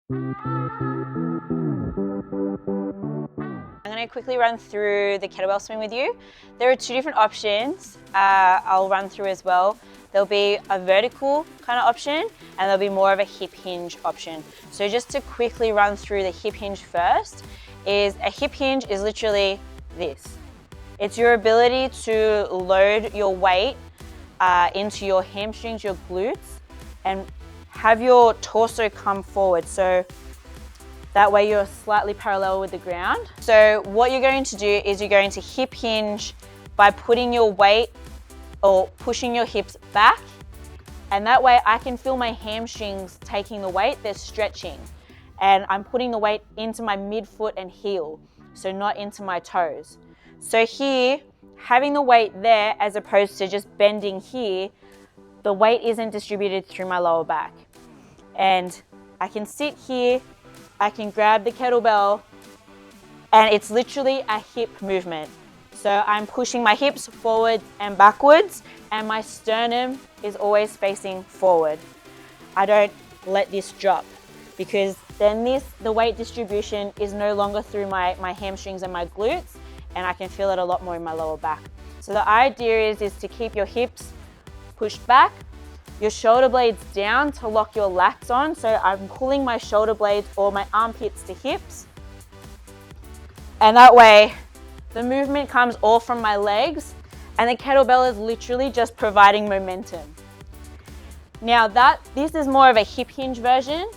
I'm going to quickly run through the kettlebell swing with you. There are two different options I'll run through as well. There'll be a vertical kind of option and there'll be more of a hip hinge option. So just to quickly run through the hip hinge first, a hip hinge is literally this. It's your ability to load your weight into your hamstrings, your glutes, and have your torso come forward. So that way you're slightly parallel with the ground. So what you're going to do is you're going to hip hinge by putting your weight or pushing your hips back. And that way I can feel my hamstrings taking the weight, they're stretching. And I'm putting the weight into my midfoot and heel, so not into my toes. So here, having the weight there as opposed to just bending here, the weight isn't distributed through my lower back. And I can sit here, I can grab the kettlebell, and it's literally a hip movement. So I'm pushing my hips forward and backwards, and my sternum is always facing forward. I don't let this drop, because then the weight distribution is no longer through my hamstrings and my glutes, and I can feel it a lot more in my lower back. So the idea is to keep your hips pushed back, your shoulder blades down to lock your lats on. So I'm pulling my shoulder blades or my armpits to hips. And that way, the movement comes all from my legs, and the kettlebell is literally just providing momentum. Now this is more of a hip hinge version.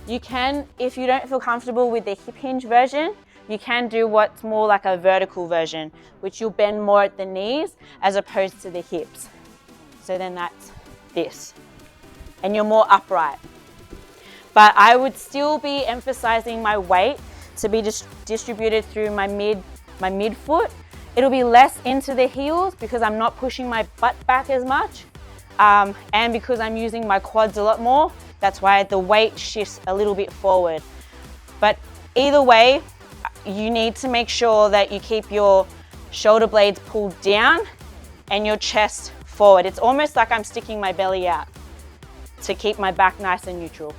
You can, if you don't feel comfortable with the hip hinge version, you can do what's more like a vertical version, which you'll bend more at the knees as opposed to the hips. So then that's this, and you're more upright. But I would still be emphasizing my weight to be distributed through my midfoot. It'll be less into the heels because I'm not pushing my butt back as much, and because I'm using my quads a lot more. That's why the weight shifts a little bit forward. But either way, you need to make sure that you keep your shoulder blades pulled down and your chest forward. It's almost like I'm sticking my belly out to keep my back nice and neutral.